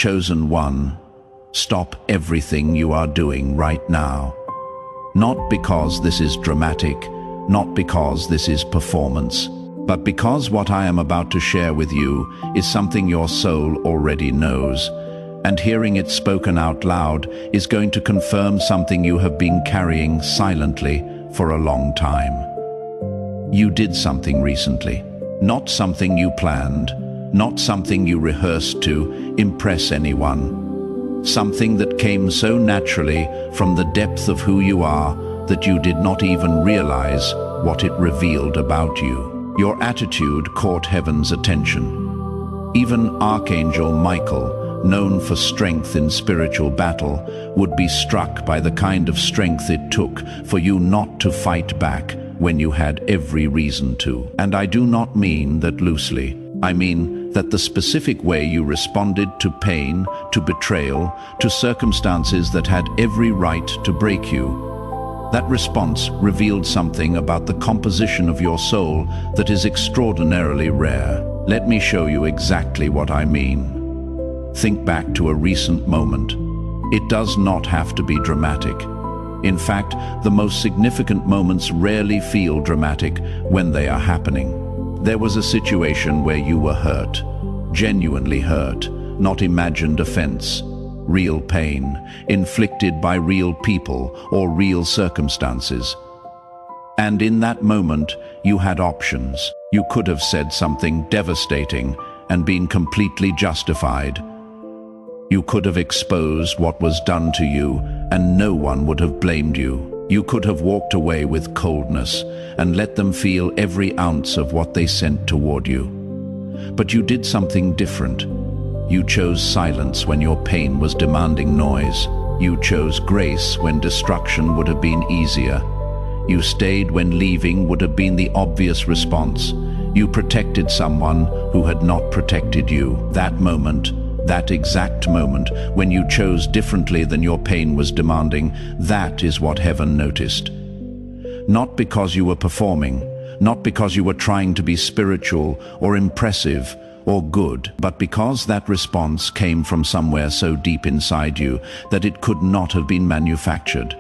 Chosen one, stop everything you are doing right now. Not because this is dramatic, not because this is performance, but because what I am about to share with you is something your soul already knows, and hearing it spoken out loud is going to confirm something you have been carrying silently for a long time. You did something recently, not something you planned, not something you rehearsed to impress anyone. Something that came so naturally from the depth of who you are that you did not even realize what it revealed about you. Your attitude caught heaven's attention. Even Archangel Michael, known for strength in spiritual battle, would be struck by the kind of strength it took for you not to fight back when you had every reason to. And I do not mean that loosely. I mean that the specific way you responded to pain, to betrayal, to circumstances that had every right to break you. That response revealed something about the composition of your soul that is extraordinarily rare. Let me show you exactly what I mean. Think back to a recent moment. It does not have to be dramatic. In fact, the most significant moments rarely feel dramatic when they are happening. There was a situation where you were hurt, genuinely hurt, not imagined offense, real pain, inflicted by real people or real circumstances. And in that moment, you had options. You could have said something devastating and been completely justified. You could have exposed what was done to you and no one would have blamed you. You could have walked away with coldness and let them feel every ounce of what they sent toward you. But you did something different. You chose silence when your pain was demanding noise. You chose grace when destruction would have been easier. You stayed when leaving would have been the obvious response. You protected someone who had not protected you. That moment, that exact moment, when you chose differently than your pain was demanding, that is what heaven noticed. Not because you were performing, not because you were trying to be spiritual or impressive or good, but because that response came from somewhere so deep inside you that it could not have been manufactured.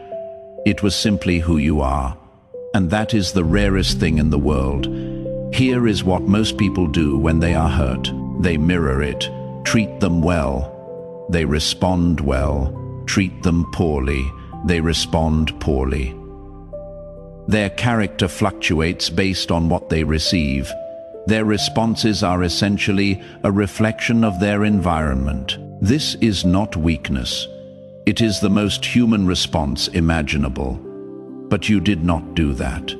It was simply who you are, and that is the rarest thing in the world. Here is what most people do when they are hurt. They mirror it. Treat them well, they respond well. Treat them poorly, they respond poorly. Their character fluctuates based on what they receive. Their responses are essentially a reflection of their environment. This is not weakness. It is the most human response imaginable. But you did not do that.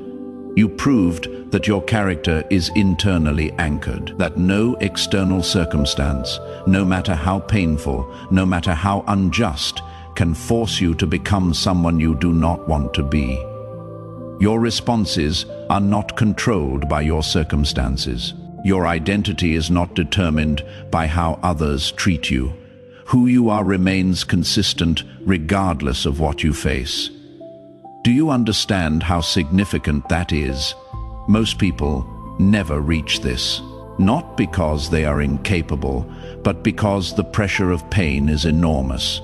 You proved that your character is internally anchored, that no external circumstance, no matter how painful, no matter how unjust, can force you to become someone you do not want to be. Your responses are not controlled by your circumstances. Your identity is not determined by how others treat you. Who you are remains consistent regardless of what you face. Do you understand how significant that is? Most people never reach this, not because they are incapable, but because the pressure of pain is enormous.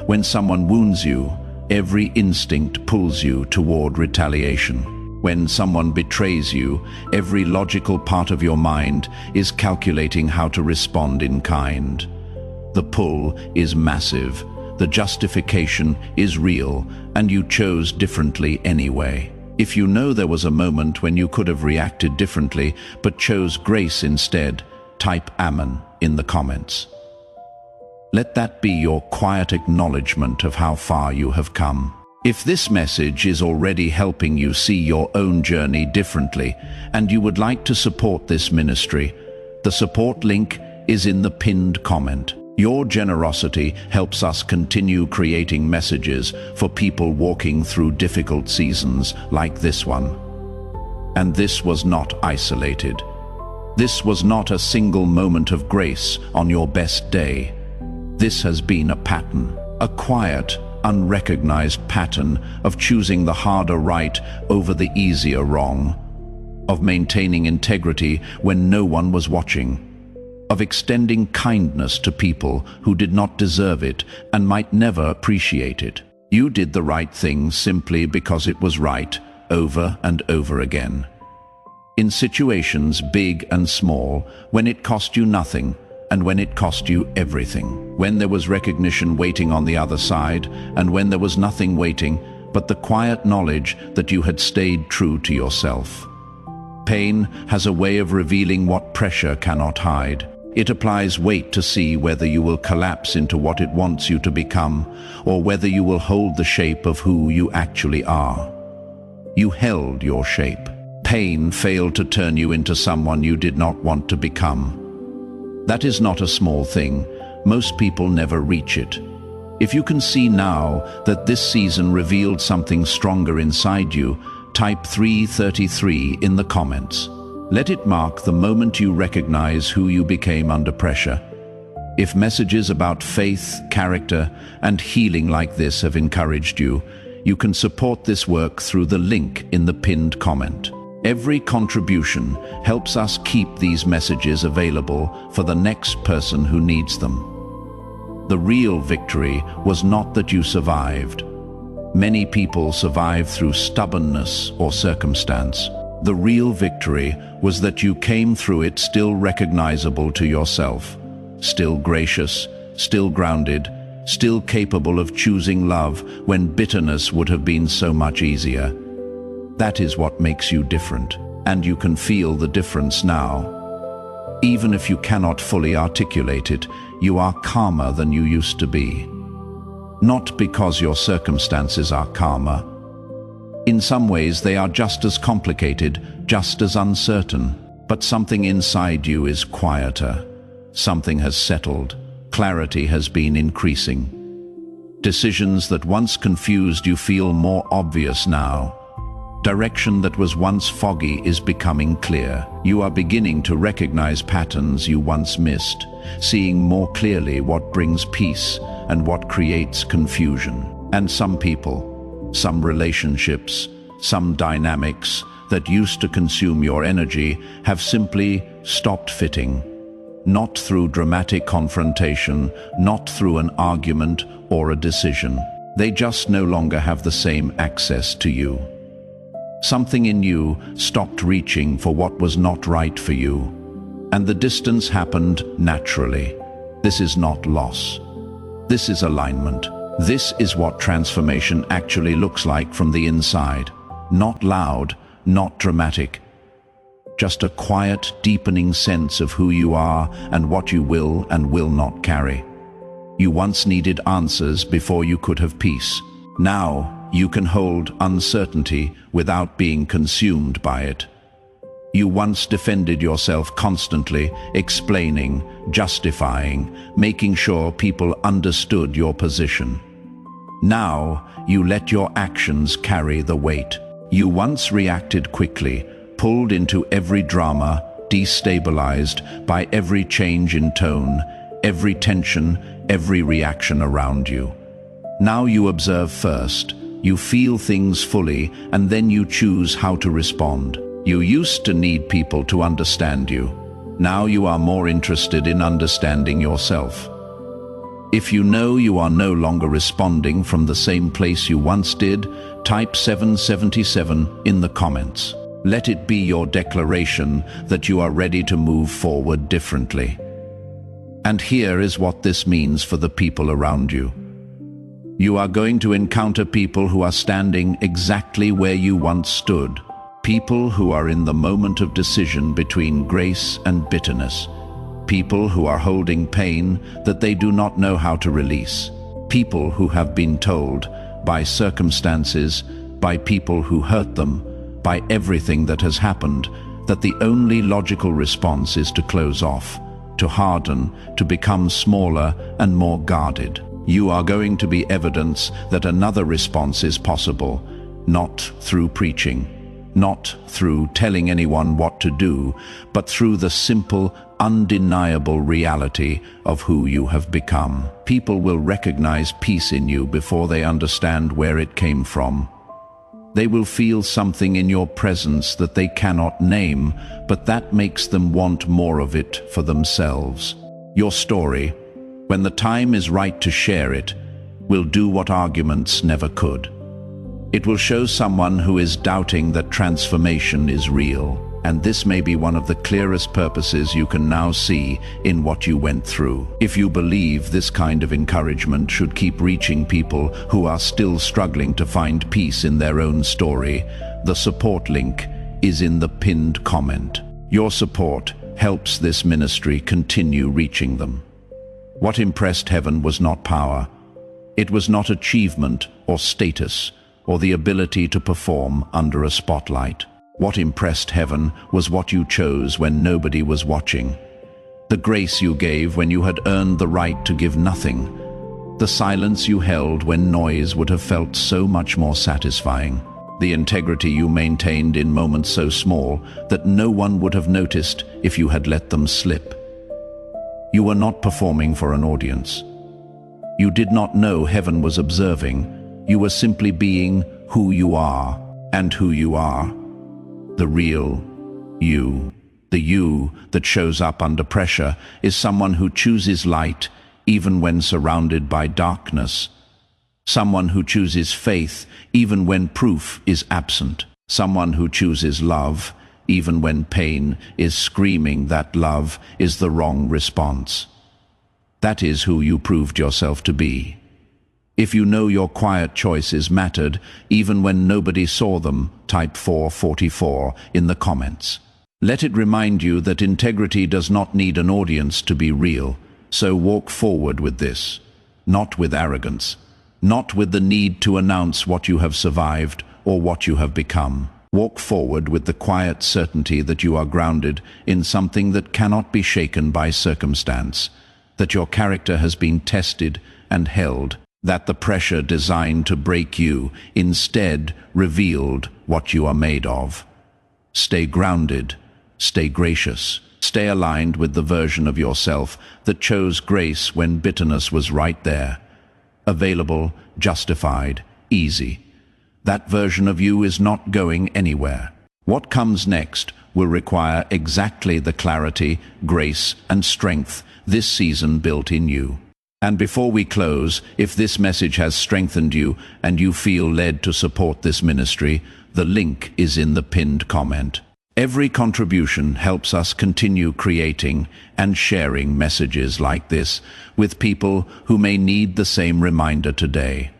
When someone wounds you, every instinct pulls you toward retaliation. When someone betrays you, every logical part of your mind is calculating how to respond in kind. The pull is massive. The justification is real, and you chose differently anyway. If you know there was a moment when you could have reacted differently, but chose grace instead, type Amen in the comments. Let that be your quiet acknowledgement of how far you have come. If this message is already helping you see your own journey differently, and you would like to support this ministry, the support link is in the pinned comment. Your generosity helps us continue creating messages for people walking through difficult seasons like this one. And this was not isolated. This was not a single moment of grace on your best day. This has been a pattern, a quiet, unrecognized pattern of choosing the harder right over the easier wrong, of maintaining integrity when no one was watching, of extending kindness to people who did not deserve it and might never appreciate it. You did the right thing simply because it was right, over and over again. In situations big and small, when it cost you nothing, and when it cost you everything. When there was recognition waiting on the other side, and when there was nothing waiting but the quiet knowledge that you had stayed true to yourself. Pain has a way of revealing what pressure cannot hide. It applies weight to see whether you will collapse into what it wants you to become, or whether you will hold the shape of who you actually are. You held your shape. Pain failed to turn you into someone you did not want to become. That is not a small thing. Most people never reach it. If you can see now that this season revealed something stronger inside you, type 333 in the comments. Let it mark the moment you recognize who you became under pressure. If messages about faith, character, and healing like this have encouraged you, you can support this work through the link in the pinned comment. Every contribution helps us keep these messages available for the next person who needs them. The real victory was not that you survived. Many people survive through stubbornness or circumstance. The real victory was that you came through it still recognizable to yourself, still gracious, still grounded, still capable of choosing love when bitterness would have been so much easier. That is what makes you different, and you can feel the difference now. Even if you cannot fully articulate it, you are calmer than you used to be. Not because your circumstances are calmer. In some ways they are just as complicated, just as uncertain, but something inside you is quieter. Something has settled. Clarity has been increasing. Decisions that once confused you feel more obvious now. Direction that was once foggy is becoming clear. You are beginning to recognize patterns you once missed, seeing more clearly what brings peace and what creates confusion. And some people, some relationships, some dynamics that used to consume your energy have simply stopped fitting. Not through dramatic confrontation, not through an argument or a decision. They just no longer have the same access to you. Something in you stopped reaching for what was not right for you, and the distance happened naturally. This is not loss. This is alignment. This is what transformation actually looks like from the inside. Not loud, not dramatic. Just a quiet, deepening sense of who you are and what you will and will not carry. You once needed answers before you could have peace. Now, you can hold uncertainty without being consumed by it. You once defended yourself constantly, explaining, justifying, making sure people understood your position. Now, you let your actions carry the weight. You once reacted quickly, pulled into every drama, destabilized by every change in tone, every tension, every reaction around you. Now you observe first. You feel things fully, and then you choose how to respond. You used to need people to understand you. Now you are more interested in understanding yourself. If you know you are no longer responding from the same place you once did, type 777 in the comments. Let it be your declaration that you are ready to move forward differently. And here is what this means for the people around you. You are going to encounter people who are standing exactly where you once stood. People who are in the moment of decision between grace and bitterness. People who are holding pain that they do not know how to release. People who have been told, by circumstances, by people who hurt them, by everything that has happened, that the only logical response is to close off, to harden, to become smaller and more guarded. You are going to be evidence that another response is possible, not through preaching, not through telling anyone what to do, but through the simple, undeniable reality of who you have become. People will recognize peace in you before they understand where it came from. They will feel something in your presence that they cannot name, but that makes them want more of it for themselves. Your story, when the time is right to share it, will do what arguments never could. It will show someone who is doubting that transformation is real, and this may be one of the clearest purposes you can now see in what you went through. If you believe this kind of encouragement should keep reaching people who are still struggling to find peace in their own story, the support link is in the pinned comment. Your support helps this ministry continue reaching them. What impressed heaven was not power. It was not achievement or status or the ability to perform under a spotlight. What impressed heaven was what you chose when nobody was watching. The grace you gave when you had earned the right to give nothing. The silence you held when noise would have felt so much more satisfying. The integrity you maintained in moments so small that no one would have noticed if you had let them slip. You were not performing for an audience. You did not know heaven was observing. You were simply being who you are, and who you are. The real you, the you that shows up under pressure, is someone who chooses light even when surrounded by darkness. Someone who chooses faith even when proof is absent. Someone who chooses love even when pain is screaming that love is the wrong response. That is who you proved yourself to be. If you know your quiet choices mattered, even when nobody saw them, type 444 in the comments. Let it remind you that integrity does not need an audience to be real, so walk forward with this. Not with arrogance, not with the need to announce what you have survived or what you have become. Walk forward with the quiet certainty that you are grounded in something that cannot be shaken by circumstance, that your character has been tested and held, that the pressure designed to break you instead revealed what you are made of. Stay grounded, stay gracious, stay aligned with the version of yourself that chose grace when bitterness was right there. Available, justified, easy. That version of you is not going anywhere. What comes next will require exactly the clarity, grace, and strength this season built in you. And before we close, if this message has strengthened you and you feel led to support this ministry, the link is in the pinned comment. Every contribution helps us continue creating and sharing messages like this with people who may need the same reminder today.